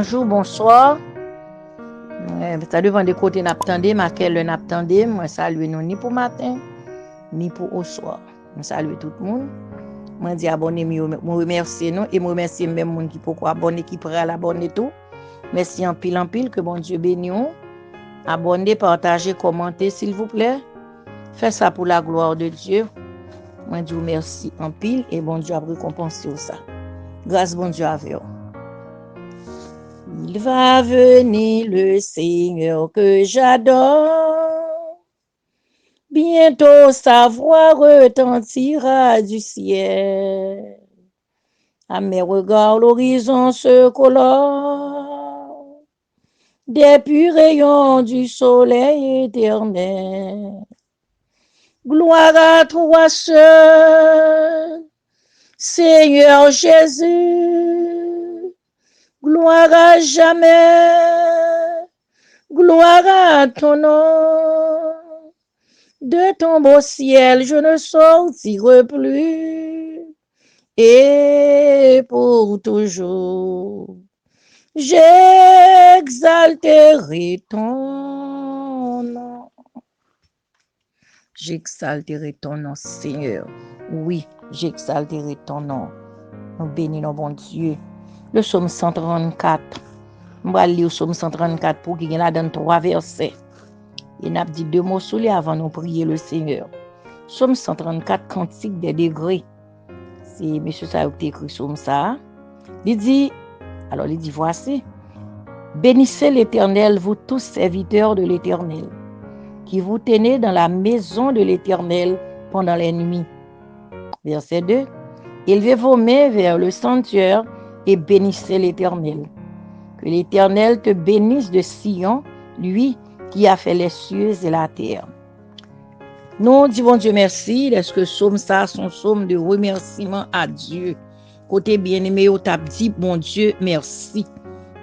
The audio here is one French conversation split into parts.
bonjour, bonsoir. Ça dépend de côté n'attendez, ma quelle n'attendez, moi salue nous ni pour matin, ni pour au soir. Je salue tout le monde. Moi dis abonnez moi remercier nous et moi remercier même monde qui pourquoi abonner qui prêt à l'abonner tout. Merci en pile que bon Dieu bénisse. Abonnez, partagez, commentez s'il vous plaît. Faites ça pour la gloire de Dieu. Moi dis merci en pile et bon Dieu a récompensé ça. Grâce bon Dieu avec vous. Il va venir le Seigneur que j'adore. Bientôt sa voix retentira du ciel. À mes regards l'horizon se colore des purs rayons du soleil éternel. Gloire à toi seul, Seigneur Jésus. Gloire à jamais, gloire à ton nom. De ton beau ciel, je ne sortirai plus. Et pour toujours, j'exalterai ton nom. J'exalterai ton nom, Seigneur. Oui, j'exalterai ton nom. Nous bénissons, bon Dieu. Le psaume 134. Je vais lire le psaume 134 pour qu'il y ait là dans 3 versets. Et n'a dit 2 mots sur lui avant de prier le Seigneur. Psaume 134, cantique des degrés. C'est M. Sayouk qui écrit psaume ça. Il dit, voici. Bénissez l'Éternel, vous tous serviteurs de l'Éternel, qui vous tenez dans la maison de l'Éternel pendant les nuits. Verset 2. Élevez vos mains vers le sanctuaire et bénissez l'Éternel. Que l'Éternel te bénisse de Sion, lui qui a fait les cieux et la terre. Nous disons Dieu merci, est-ce que psaume ça, son psaume de remerciement à Dieu. Côté bien-aimé, on t'a dit, bon Dieu, merci.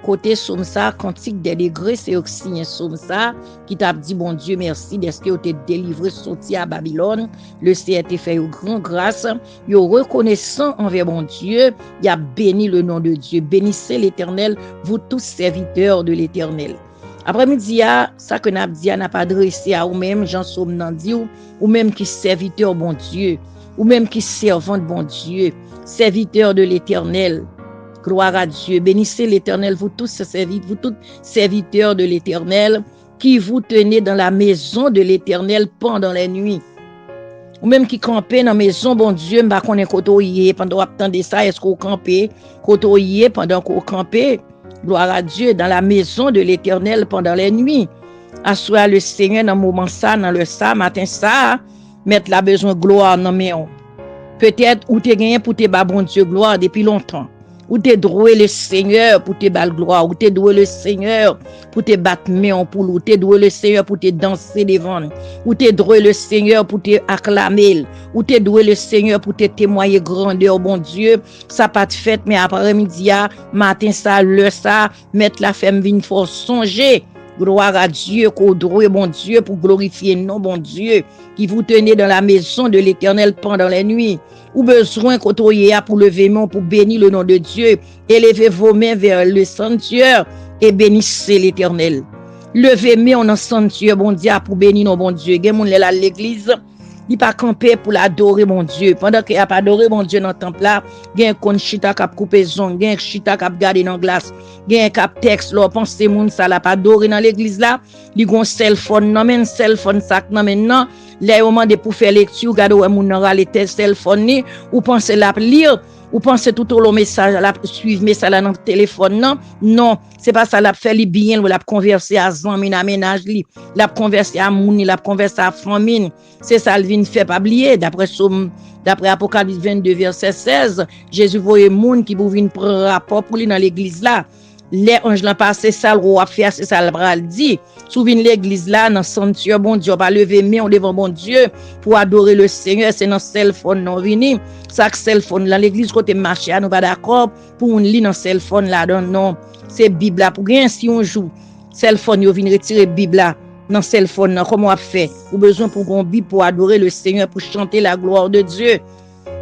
Côté psaume ça, cantique des degrés, c'est aussi un psaume ça, qui t'a dit, bon Dieu, merci, d'est-ce que tu es délivré, sorti à Babylone, le Seigneur t'a fait une grande grâce, il est reconnaissant envers mon Dieu, il a béni le nom de Dieu. Bénissez l'Éternel, vous tous serviteurs de l'Éternel. Après-midi, ça que n'a pas adressé à vous-même, Jean Somme n'a dit, ou même qui serviteur bon Dieu, ou même qui servant de bon Dieu, serviteur de l'Éternel. Gloire à Dieu. Bénissez l'Éternel, vous tous serviteurs de l'Éternel, qui vous tenez dans la maison de l'Éternel pendant les nuits. Ou même qui campez dans la maison, bon Dieu, m'ba connaît côtoyer pendant attendez ça, est-ce qu'on campez, côtoyer pendant qu'on campez. Gloire à Dieu, dans la maison de l'Éternel pendant les nuits. Assois le Seigneur dans le moment ça, dans le ça, matin ça, mettre la besoin de gloire dans mes mains. Peut-être ou t'es gagné pour te bas bon Dieu gloire depuis longtemps. Ou t'es doué le Seigneur pour te bas gloire. Ou t'es doué le Seigneur pour te battre main pour ou t'es doué le Seigneur pour te danser devant. Ou t'es doué le Seigneur pour te acclamer. Ou t'es doué le Seigneur pour te témoigner grandeur, bon Dieu. Ça pas de fête, mais après-midi, matin ça, le ça, mettre la femme vine fort songer. Gloire à Dieu, qu'au doué, bon Dieu, pour glorifier non, bon Dieu, qui vous tenez dans la maison de l'Éternel pendant les nuits. Ou besoin côtoyer pour lever main, pour bénir le nom de Dieu. Élevez vos mains vers le sanctuaire et bénissez l'Éternel. Levez main dans le sanctuaire, bon Dieu, pour bénir nos bon Dieu. Gen moun là l'église, il pas camper pour l'adorer mon Dieu. Pendant qu'il a pas adoré mon Dieu dans le temple là, gen kon chita k'ap couper zon, gen chita k'ap garder dans glace, gen k'ap texte là, pense moun ça la pas adorer dans l'église là, li gon cell phone nan men cell phone sak nan men nan, les moment de pour faire lecture, gade ou moun nan rale tel cell phone ni, ou pense la lire, ou pense tout au long message la suivre message là dans téléphone non, c'est pas ça la fait li bien ou la converser à zami na ménage li, la converser à moun, la converser à famille, c'est ça vient fait pas oublier d'après Apocalypse 22 verset 16, Jésus voyait moun qui pour venir prendre rapport pour lui dans l'église là. Les anges l'ont passé ça le roi faire c'est ça le bral dit. Souviens l'église là dans sanctuaire bon Dieu pas lever main devant bon Dieu pour adorer le Seigneur, c'est dans cell phone non vini. Ça cell phone là l'église côté marché nous pas d'accord pour on lit dans cell phone là non, c'est Bible là pour rien si on joue. Cell phone yo vinn retirer Bible là dans cell phone comment on fait? Ou besoin pour gon Bible pour adorer le Seigneur, pour chanter la gloire de Dieu.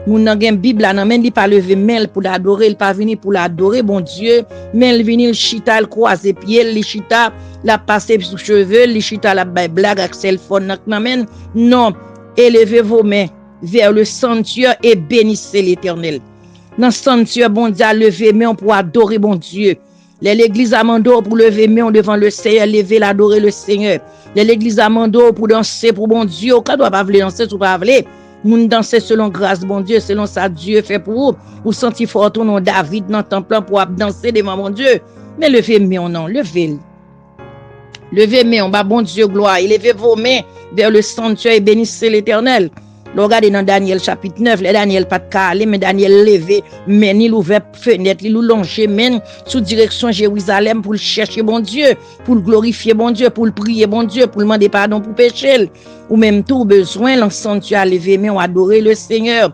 Moun nan gen Bible là nan men li pas lever main pour l'adorer, il pas venir pour l'adorer bon Dieu, mais il venir chita, il croiser pied, il chita, la passer sous cheveux, il chita la blague avec cell phone nan men. Non, élevez vos mains vers le sanctuaire et bénissez l'Éternel. Dans le sanctuaire, bon Dieu, lever main pour adorer bon Dieu. L'église a mandé pour lever main devant le Seigneur, lever l'adorer le Seigneur. L'église a mandé pour danser pour bon Dieu. Quand doit pas vouloir danser, ou pas vouloir. Moun danser selon grâce bon Dieu, selon ça Dieu fait pour vous. Ou sentir fort ton nom David dans le temple pour danser devant mon Dieu. Mais levez main non, levez. Levez main, bon Dieu gloire. Levez vos mains vers le sanctuaire et bénissez l'Éternel. Regardez dans Daniel chapitre 9, les Daniel pas de calé, mais Daniel levé, men il ouvert fenêtre, il longe men sous direction Jérusalem pour le chercher bon Dieu, pour le glorifier bon Dieu, pour le prier bon Dieu, pour le demander pardon pour péché. Ou même tout besoin, l'ensemble tu as levé, mais on adorer le Seigneur.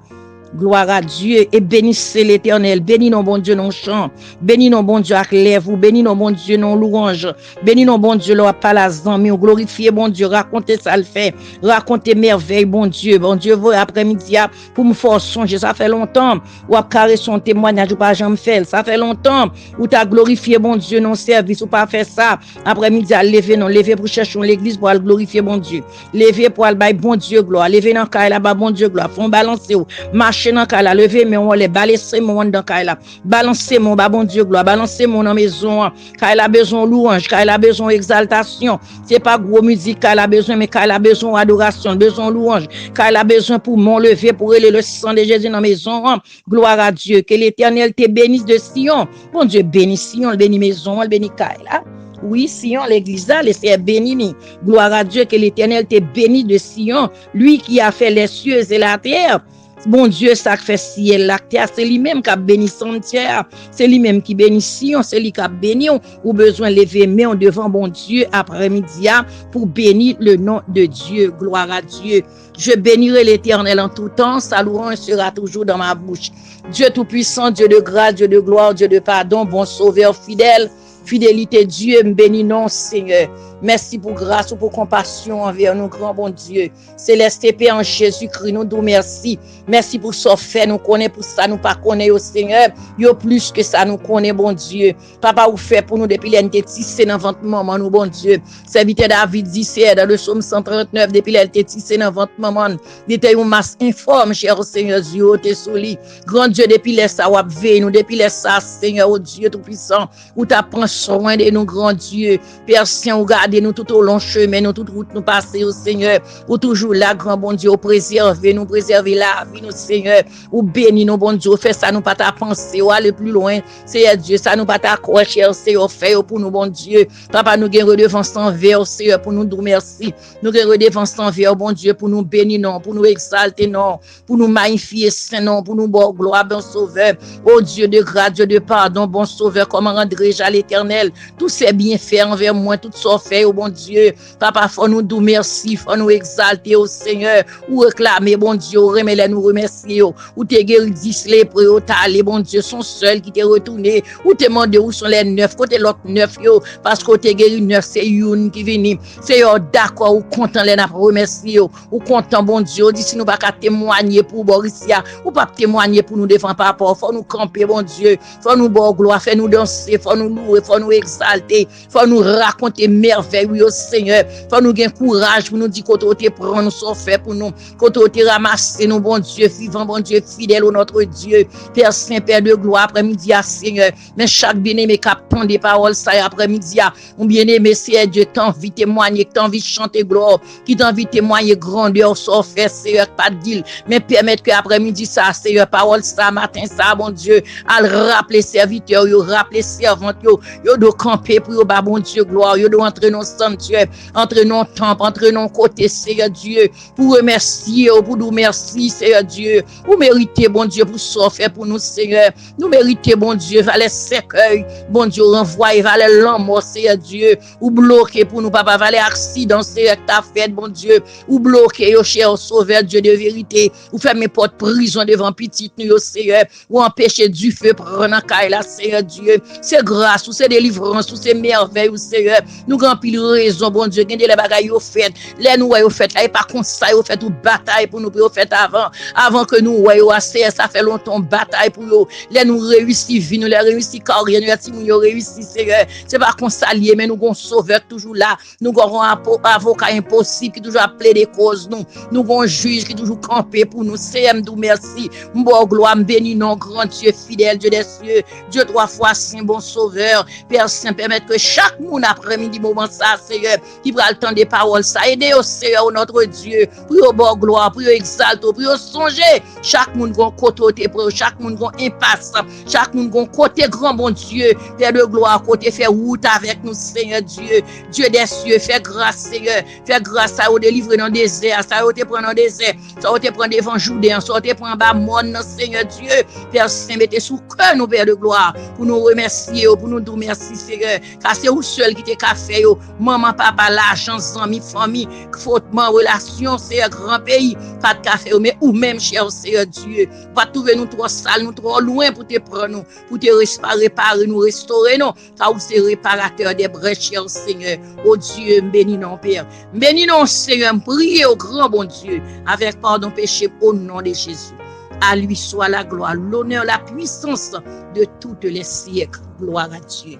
Gloire à Dieu et bénissez l'Éternel. Bénis nos bon Dieu non chant. Bénis nos bon Dieu avec lèvres. Bénis nos bon Dieu non louange. Bénis nos bon Dieu là pas la zami. Glorifier bon Dieu. Racontez ça le fait. Racontez merveille bon Dieu. Bon Dieu vous après-midi pour me faire songer. Ça fait longtemps. Ou a carré son témoignage ou pas jamais fait. Ça fait longtemps. Ou t'as glorifié bon Dieu non service ou pas fait ça. Après-midi à lever non lever pour chercher l'église pour glorifier bon Dieu. Lever pour aller bon Dieu gloire. Lever dans caille là-bas bon Dieu gloire. Font balancer ou marcher dans kala lever mais on les balancer mon dans kala balancer mon bon Dieu gloire balancer mon dans maison kala besoin louange kala besoin exaltation c'est pas gros musique kala besoin mais kala besoin adoration besoin louange kala besoin pour mon lever pour élever le sang de Jésus dans maison gloire à Dieu que l'Éternel te bénisse de Sion bon Dieu bénit Sion bénit maison bénit kala. Oui, Sion, l'église là, c'est béni. Gloire à Dieu que l'Éternel te bénit de Sion, lui qui a fait les cieux et la terre. Bon Dieu, ça fait ciel, la terre, c'est lui-même qui a béni son terre. C'est lui-même qui bénit Sion, c'est lui qui a béni. Ou besoin de lever main devant bon Dieu après-midi pour bénir le nom de Dieu. Gloire à Dieu. Je bénirai l'Éternel en tout temps, sa louange sera toujours dans ma bouche. Dieu tout-puissant, Dieu de grâce, Dieu de gloire, Dieu de pardon, bon sauveur fidèle. Fidélité, Dieu, me bénis non, Seigneur. Merci pour grâce ou pour compassion envers nous, grand bon Dieu. Céleste et paix en Jésus-Christ, nous nous merci. Merci pour ce fait, nous connaissons pour ça, nous pas connaissons, Seigneur. Yo plus que ça, nous connaissons, bon Dieu. Papa, vous fait pour nous depuis l'été tissé dans votre maman, nous, bon Dieu. Serviteur David dit, c'est dans le psaume 139, depuis l'été tissé dans votre maman. Il était une masse informe, cher Seigneur Dieu, t'es souli. Grand Dieu, depuis les ça, ou veille nous, depuis les ça, Seigneur, oh Dieu tout-puissant, où t'as pris soin de nous, grand Dieu. Père Saint, ou gardez-nous tout au long chemin, nous toute route nous passer au Seigneur. Ou toujours là, grand bon Dieu, préserver la vie, nous, Seigneur. Ou bénis nous, bon Dieu. Fais ça, nous pas ta pensée, ou aller plus loin. Seigneur Dieu, ça nous pas ta croix, cher Seigneur, fait pour nous, bon Dieu. Papa, nous gagnons redevance envers, Seigneur, pour nous dire merci. Nous gagnons redevance envers, bon Dieu, pour nous bénir, non, pour nous exalter, non, pour nous magnifier, Saint, non, pour nous bon gloire, bon sauveur. Oh Dieu de grâce, Dieu de pardon, bon sauveur, comment rendrai-je à l'Éternel? Tous ces bienfaits envers moi, tout ça fait, oh bon Dieu. Papa, faut nous dire merci, faut nous exalter au Seigneur, ou réclamer, bon Dieu, remercier, nous remercier, ou te guérir 10 lépreux, ou t'aller, bon Dieu, son seul qui t'est retourné, ou te demander où sont les 9, côté l'autre 9, yo, parce que te guérir 9, c'est une qui vient, c'est yo, d'accord, ou content, les n'a remercier, ou content, bon Dieu, dit si nous pas qu'à témoigner pour Borissia, ou pas témoigner pour nous défendre par rapport, faut nous camper, bon Dieu, faut nous bon gloire, faut nous danser, faut nous louer, faut nous exalter, faut nous raconter merveille, oui, au Seigneur, faut nous gagner courage pour nous dire qu'on te prend, nous sommes fait pour nous, qu'on te ramasser, nous, bon Dieu, vivant, bon Dieu, fidèle au notre Dieu, Père Saint, Père de gloire, après-midi, Seigneur, mais chaque bien-aimé qui apprend des paroles, ça après-midi, mon bien-aimé, c'est Dieu, t'envie de témoigner, t'envie de chanter gloire, qui t'envie de témoigner grandeur, ça fait, Seigneur, pas de deal, mais permettre que après-midi, ça, Seigneur, parole, ça, matin, ça, bon Dieu, à rappeler serviteurs, rappeler servantes, yo doit camper pour yo ba bon Dieu gloire, yo doit entrer dans sanctuaire, entrer dans temple, entrer dans côté Seigneur Dieu, pour remercier, pour nous merci Seigneur Dieu, vous méritez bon Dieu pour ça faire pour nous Seigneur, nous méritez bon Dieu, valet cercueil, bon Dieu renvoyer valet l'amour Seigneur Dieu, ou bloquer pour nous papa valet accident Seigneur ta fait bon Dieu, ou bloquer yo cher sauveur Dieu de vérité, ou fermer porte prison devant petite nous Seigneur, ou empêcher du feu prendre caille la Seigneur Dieu, c'est grâce ou c'est délivrance ou c'est merveille ou Seigneur, nous grand pile raison, bon Dieu, gen les bagailles yo fait, les nous yo fait là, et pas comme ça yo fait une bataille pour nous fait avant que nous yo assez, ça fait longtemps bataille pour yo, les nous réussi vie, nous les réussi carrière, nous si nous réussi Seigneur, c'est pas qu'on s'allier mais nous gon sauveur toujours là, nous gon avocat impossible qui toujours appelé des causes nous gon juge qui toujours camper pour nous, Seigneur, nous merci, bon gloire, béni non grand Dieu fidèle, Dieu des cieux, Dieu trois fois saint, bon sauveur, Père Saint, permettre que chaque monde après-midi moment ça, Seigneur, qui prend le temps des paroles, ça aider au Seigneur, notre Dieu, pour bon gloire, pour exalter, pour songer, chaque monde gon côté, chaque monde gon impasse, chaque monde gon côté grand bon Dieu, Père de gloire, côté faire route avec nous, Seigneur Dieu, Dieu des cieux, fais grâce, Seigneur, fais grâce à vous délivrer dans le désert, ça vous te prendre dans le désert, ça vous te prendre devant Jourdain, ça vous te prendre bas monde, Seigneur Dieu, Père Saint, mettez sous cœur nous, Père de gloire, pour nous remercier, pour nous dire merci, Seigneur, car c'est vous seul qui te fait, maman, papa, l'argent, amis, famille, fautement, relation, c'est un grand pays, pas de café, mais ou même, cher Seigneur Dieu, pas trouver nous trop sales, nous trop loin pour te prendre, nous, pour te réparer, nous restaurer, nous, car vous c'est réparateur des brèches, cher Seigneur, oh Dieu, bénis non, Père, bénis non, Seigneur, priez au grand bon Dieu, avec pardon péché, au nom de Jésus. À lui soit la gloire, l'honneur, la puissance de toutes les siècles. Gloire à Dieu.